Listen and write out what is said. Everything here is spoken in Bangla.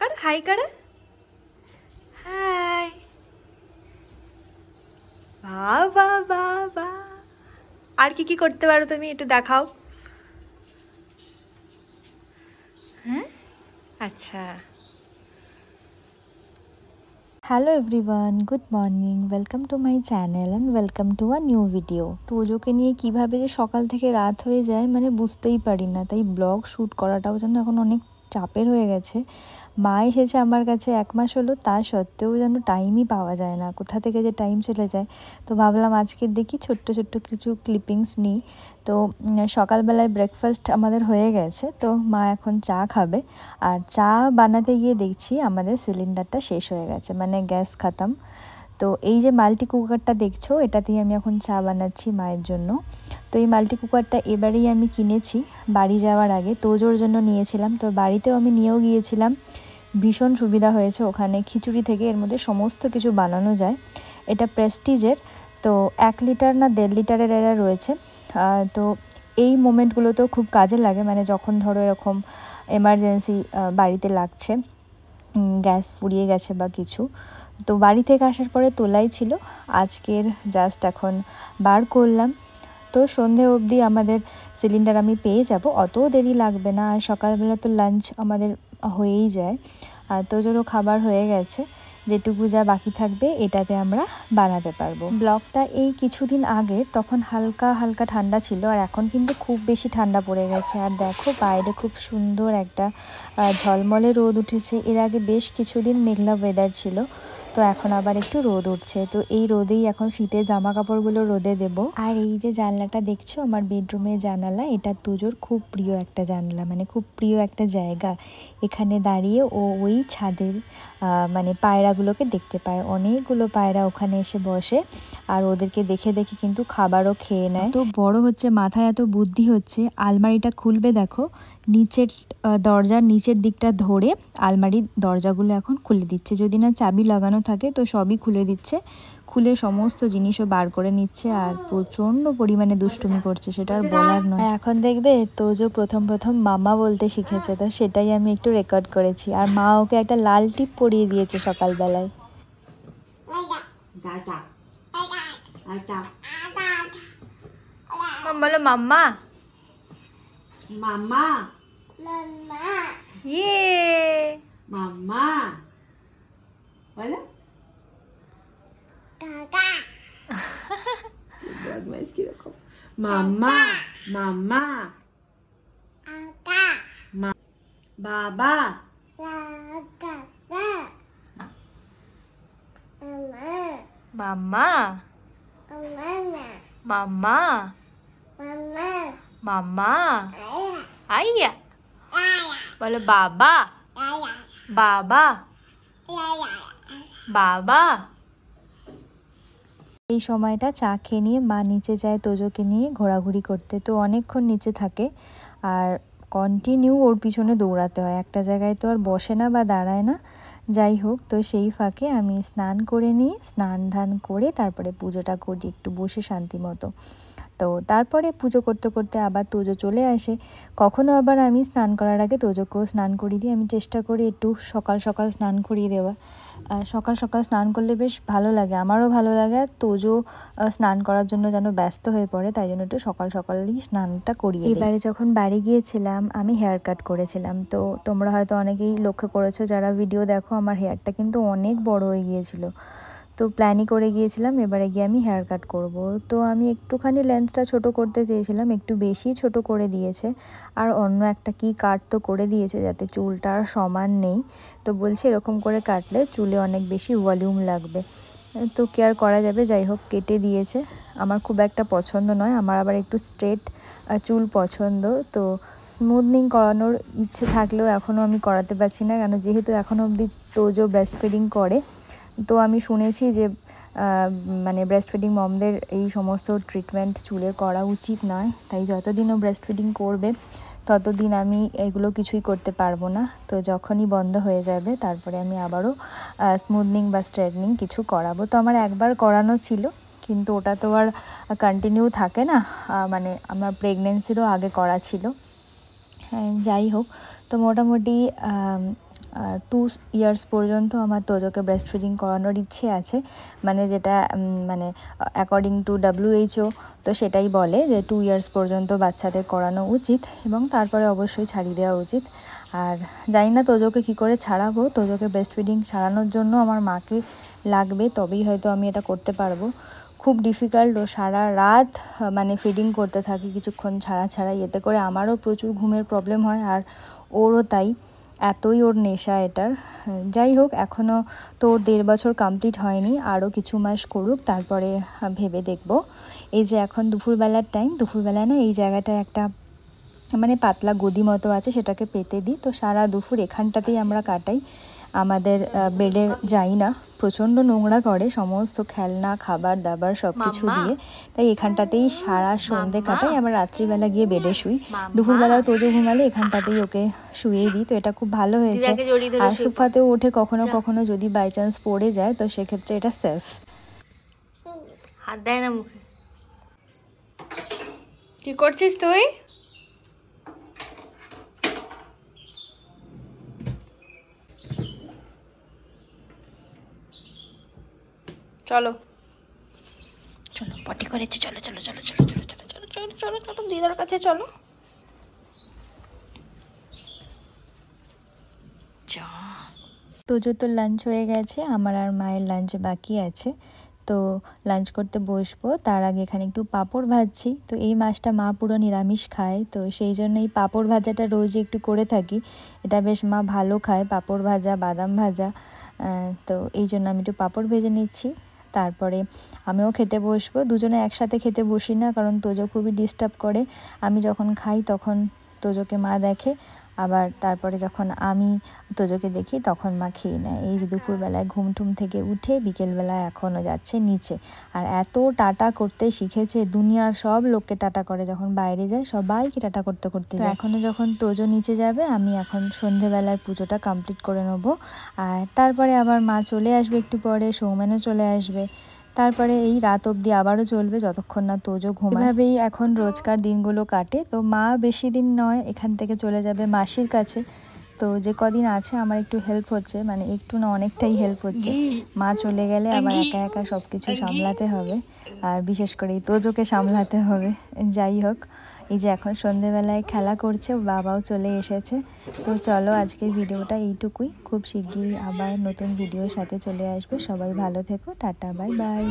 कर हाई कर हाय বাবা বাবা আর কি কি করতে পারো তুমি একটু দেখাও হ্যাঁ আচ্ছা hello everyone good morning welcome to my channel and welcome to a new video তোজোকে নিয়ে কিভাবে যে সকাল থেকে রাত হয়ে যায় মানে বুঝতেই পারি না তাই ব্লগ শ্যুট করাটাও যেন এখন অনেক চাপের হয়ে গেছে মা এসেছে আমার কাছে এক মাস হলো তা সত্ত্বেও যেন টাইমই পাওয়া যায় না কোথা থেকে যে টাইম চলে যায় তো ভাবলাম আজকের দেখি ছোট্ট ছোট্ট কিছু ক্লিপিংস নিই তো সকালবেলায় ব্রেকফাস্ট আমাদের হয়ে গেছে তো মা এখন চা খাবে আর চা বানাতে গিয়ে দেখছি আমাদের সিলিন্ডারটা শেষ হয়ে গেছে মানে গ্যাস খতম তো এই যে মাল্টি কুকারটা দেখছো এটাতেই আমি এখন চা বানাচ্ছি মায়ের জন্য তো এই মাল্টি কুকারটা এবারেই আমি কিনেছি বাড়ি যাওয়ার আগে তোজোর জন্য নিয়েছিলাম তো বাড়িতেও আমি নিয়েও গিয়েছিলাম ভীষণ সুবিধা হয়েছে ওখানে খিচুড়ি থেকে এর মধ্যে সমস্ত কিছু বানানো যায় এটা প্রেস্টিজের তো 1 লিটার না 1.5 লিটারের এরা রয়েছে তো এই মোমেন্টগুলোতেও খুব কাজে লাগে মানে যখন ধরো এরকম এমার্জেন্সি বাড়িতে লাগছে গ্যাস ফুরিয়ে গেছে বা কিছু তো বাড়ি থেকে আসার পরে তোলাই ছিল আজকের জাস্ট এখন বার করলাম তো সন্ধে অবধি আমাদের সিলিন্ডার আমি পেয়ে যাব অত দেরি লাগবে না আর সকালবেলা তো লাঞ্চ আমাদের হয়েই যায় আর তোজোরও খাবার হয়ে গেছে যেটুকু যা বাকি থাকবে এটাতে আমরা বানাতে পারবো ব্লগটা এই কিছুদিন আগে তখন হালকা হালকা ঠান্ডা ছিল আর এখন কিন্তু খুব বেশি ঠান্ডা পড়ে গেছে আর দেখো বাইরে খুব সুন্দর একটা ঝলমলে রোদ উঠেছে এর আগে বেশ কিছুদিন মেঘলা ওয়েদার ছিল তো এখন আবার একটু রোদ উঠছে তো এই রোদেই এখন শীতের জামা কাপড়গুলো রোদে দেব আর এই যে জানলাটা দেখছো আমার বেডরুমের জানালা এটা তোজোর খুব প্রিয় একটা জানলা মানে খুব প্রিয় একটা জায়গা এখানে দাঁড়িয়ে ও ওই ছাদের মানে পায়রাগুলোকে দেখতে পায় অনেকগুলো পায়রা ওখানে এসে বসে আর ওদেরকে দেখে দেখে কিন্তু খাবারও খেয়ে নেয় তো বড় হচ্ছে মাথায় এত বুদ্ধি হচ্ছে আলমারিটা খুলবে দেখো নিচের দরজার নিচের দিকটা ধরে আলমারির দরজাগুলো এখন খুলে দিচ্ছে যদি না চাবি লাগানো থাকে তো সবই খুলে দিচ্ছে খুলে সমস্ত জিনিসও বার করে নিচ্ছে আর প্রচণ্ড পরিমাণে দুষ্টুমি করছে সেটা আর বলার নয় আর এখন দেখবে তোজো প্রথম মামা বলতে শিখেছে তো সেটাই আমি একটু রেকর্ড করেছি আর মা ওকে একটা লাল টিপ পরিয়ে দিয়েছে সকালবেলায় বলো মাম্মা মাম্মা ইয়ে মাম্মা বলো বদমাইশ কিরকম মাম্মা মাম্মা বাবা মাম্মা মাম্মা মাম্মা আইয়া বলো বাবা বাবা বাবা এই সময়টা চা খেয়ে নিয়ে মা নিচে যায় তোজোকে নিয়ে ঘোরাঘুরি করতে তো অনেকক্ষণ নিচে থাকে আর কন্টিনিউ ওর পিছনে দৌড়াতে হয় একটা জায়গায় তো আর বসে না বা দাঁড়ায় না যাই হোক তো সেই ফাঁকে আমি স্নান করে নিই স্নান ধান করে তারপরে পুজোটা করি একটু বসে শান্তি মতো তো তারপরে পুজো করতে করতে আবার তোজো চলে আসে কখনো আবার আমি স্নান করার আগে তোজোকেও স্নান করিয়ে দিই আমি চেষ্টা করি একটু সকাল সকাল স্নান করিয়ে দেওয়া সকাল সকাল স্নান করলে বেশ ভালো লাগে আমারও ভালো লাগে আর তোজো স্নান করার জন্য যেন ব্যস্ত হয়ে পড়ে তাই জন্য একটু সকাল সকালই স্নানটা করিয়ে দিই এবারে যখন বাড়ি গিয়েছিলাম আমি হেয়ার কাট করেছিলাম তো তোমরা হয়তো অনেকেই লক্ষ্য করেছো যারা ভিডিও দেখো আমার হেয়ারটা কিন্তু অনেক বড় হয়ে গিয়েছিল তো প্ল্যানই করে গিয়েছিলাম এবারে গিয়ে আমি হেয়ার কাট করব তো আমি একটুখানি লেন্সটা ছোট করতে চেয়েছিলাম একটু বেশি ছোট করে দিয়েছে আর অন্য একটা কি কাট তো করে দিয়েছে যাতে চুলটা আর সমান নেই তো বলছি এরকম করে কাটলে চুলে অনেক বেশি ভলিউম লাগবে তো কেয়ার করা যাবে যাই হোক কেটে দিয়েছে আমার খুব একটা পছন্দ নয় আমার আবার একটু স্ট্রেট চুল পছন্দ তো স্মুথনিং করানোর ইচ্ছে থাকলেও এখনও আমি করাতে পারছি না কেন যেহেতু এখনও অবধি তোজো ব্রেস্ট ফিডিং করে তো আমি শুনেছি যে মানে ব্রেস্ট ফিডিং মমদের এই সমস্ত ট্রিটমেন্ট চুলে করা উচিত নয় তাই যতদিন ও ব্রেস্ট ফিডিং করবে ততদিন আমি এগুলো কিছুই করতে পারবো না তো যখনই বন্ধ হয়ে যাবে তারপরে আমি আবারও স্মুথনিং বা স্ট্রেটনিং কিছু করাবো তো আমার একবার করানো ছিল কিন্তু ওটা তো আর কন্টিনিউ থাকে না মানে আমার প্রেগনেন্সিরও আগে করা ছিল যাই হোক তো মোটামুটি 2 ইয়ার্স পর্যন্ত আমার তোজোকে ব্রেস্ট ফিডিং করানোর ইচ্ছে আছে, মানে যেটা মানে অ্যাকর্ডিং টু WHO তো সেটাই বলে যে 2 ইয়ার্স পর্যন্ত বাচ্চাদের করানো উচিত এবং তারপরে অবশ্যই ছাড়িয়ে দেওয়া উচিত। আর জানি না তোজোকে কী করে ছাড়াবো, তোজোকে ব্রেস্ট ফিডিং ছাড়ানোর জন্য আমার মাকে লাগবে, তবেই হয়তো আমি এটা করতে পারবো। খুব ডিফিকাল্ট, ও সারা রাত মানে ফিডিং করতে থাকি কিছুক্ষণ ছাড়া, এতে করে আমারও প্রচুর ঘুমের প্রবলেম হয় আর ওরও তাই, এতই ওর নেশা এটার। যাই হোক, এখনও তো ওর 1.5 বছর কমপ্লিট হয়নি, আরও কিছু মাস করুক, তারপরে ভেবে দেখব। এই যে এখন দুপুরবেলার টাইম, দুপুরবেলায় না এই জায়গাটায় একটা মানে পাতলা গদি মতো আছে, সেটাকে পেতে দিই, তো সারা দুপুর এখানটাতেই আমরা কাটাই। আমাদের বেডে যাই না, প্রচণ্ড নোংরা করে সমস্ত খেলনা খাবার দাবার সব কিছু দিয়ে, তাই এখানটাতেই সারা সন্ধে কাটাই। আবার রাত্রিবেলা গিয়ে বেডে শুই, দুপুরবেলাও তোজো ঘুমালে এখানটাতেই ওকে শুয়ে দিই, তো এটা খুব ভালো হয়েছে। আর সোফাতেও ওঠে কখনো কখনো, যদি বাই চান্স পড়ে যায় তো সেক্ষেত্রে এটা সেফ। হাত দেয় না মুখে। কি করছিস তুই? চলো চলো, পটি করেছে, চলো চলো চলো চলো চলো চলো চলো চলো চলো চলো দিদার কাছে চলো। তোজো তো লাঞ্চ হয়ে গেছে, আমার আর মায়ের লাঞ্চ বাকি আছে, তো লাঞ্চ করতে বসবো। তার আগে এখানে একটু পাঁপড় ভাজছি, তো এই মাছটা মা পুরো নিরামিষ খায়, তো সেই জন্য এই পাঁপড় ভাজাটা রোজই একটু করে থাকি। এটা বেশ মা ভালো খায়, পাঁপড় ভাজা বাদাম ভাজা, তো এই জন্য আমি একটু পাঁপড় ভেজে নিচ্ছি। তারপরে আমিও খেতে বসবো, দুজনে একসাথে খেতে বসি না, কারণ তোজো খুবই ডিস্টার্ব করে। আমি যখন খাই তখন তোজোকে মা দেখে, আবার তারপরে যখন আমি তোজোকে দেখি তখন মা খেয়ে নেয়। এই যে দুপুরবেলায় ঘুম টুম থেকে উঠে বিকেলবেলায় এখনও যাচ্ছে নিচে, আর এত টাটা করতে শিখেছে, দুনিয়ার সব লোককে টাটা করে, যখন বাইরে যায় সবাইকে টাটা করতে করতে যায়। এখনও যখন তোজো নিচে যাবে, আমি এখন সন্ধেবেলার পুজোটা কমপ্লিট করে নেবো, আর তারপরে আবার মা চলে আসবে একটু পরে, সৌমেনও চলে আসবে, তারপরে এই রাত অবধি আবারও চলবে যতক্ষণ না তোজো ঘুমায়। এভাবেই এখন রোজকার দিনগুলো কাটে। তো মা বেশি দিন নয়, এখান থেকে চলে যাবে মাসির কাছে, তো যে কদিন আছে আমার একটু হেল্প হচ্ছে, মানে একটু না অনেকটাই হেল্প হচ্ছে। মা চলে গেলে আবার একা একা সব কিছু সামলাতে হবে, আর বিশেষ করে এই তোজোকে সামলাতে হবে। যাই হোক, এই যে এখন সন্ধেবেলায় খেলা করছে, বাবাও চলে এসেছে। তো চলো, আজকের ভিডিওটা এইটুকুই, খুব শিগগিরই আবার নতুন ভিডিওর সাথে চলে আসবে। সবাই ভালো থেকো, টাটা, বাই বাই।